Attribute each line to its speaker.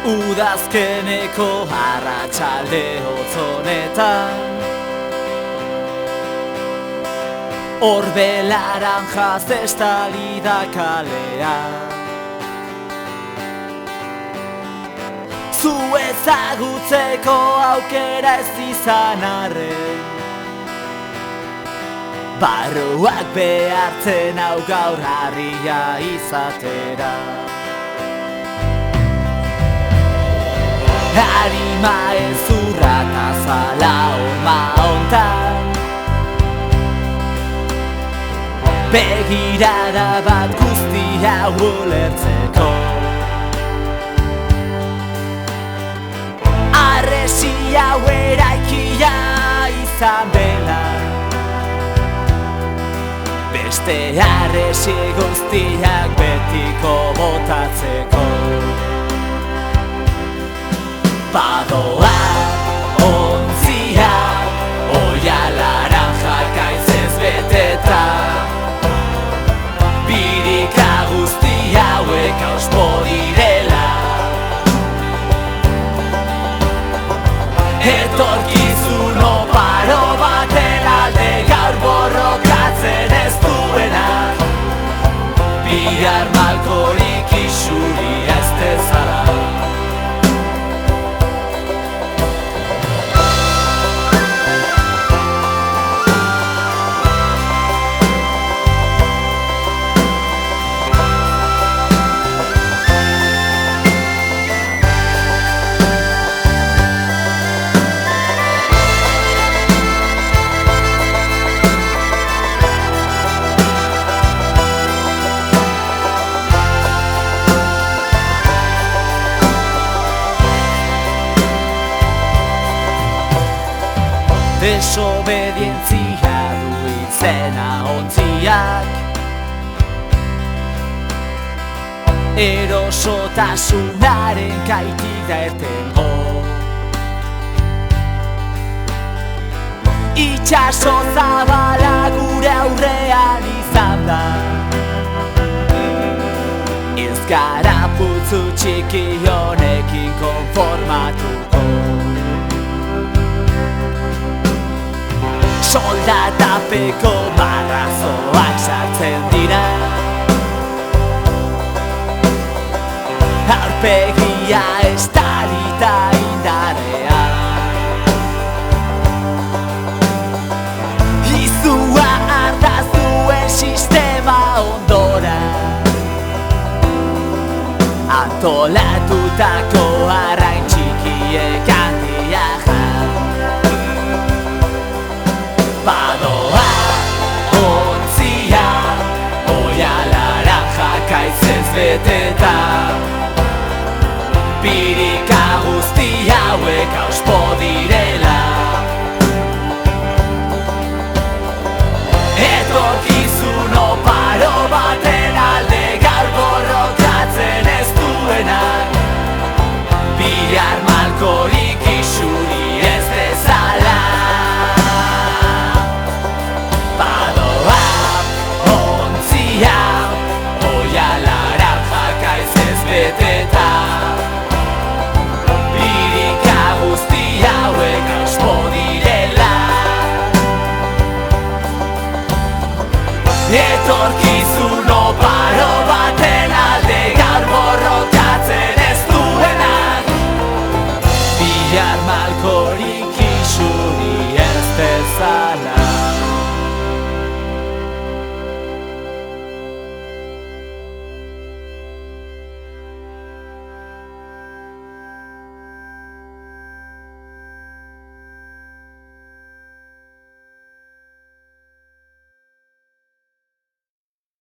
Speaker 1: Udazkeneko arratsalde hotzonetan Orbe laranjaz estali da kalea Zu ezagutzeko aukera ez izan arren Barruak behartzen hau gaur harria izatera Harima ezurra eta zala horma hontan Begirada bat guztia ulertzeko Arresi hau eraikia izan dela Beste arresi guztiak betiko botatzeko Badoa, ontzia, oia laranja gaizez beteta Birika guzti hauek auspo direla Etorkizun oparo baten alde gaur borrokatzen ez duena Bihar malkorik isuri ez dezala Desobedientzia du izena ontziak Erosotasunaren kaitik da ertengo Itxaso zabala gure aurrean izan da Ez gara putzu txiki honekin konformatuko Soldatapeko marrazoak sartzen dira Aurpegia estalita indarrean Izua ardazuen sistema ondora Antolatutako arrain txikiek handia Badoa, ontzia, oia laranja gaizez beteta Birika guzti hauek auspo direla Etorkizun oparo baten alde gaur borrokatzen ez duenak Bihar malkorik isuri ez dezala Beteta Birika guzti hauek auspo direla Etorkizun oparo bat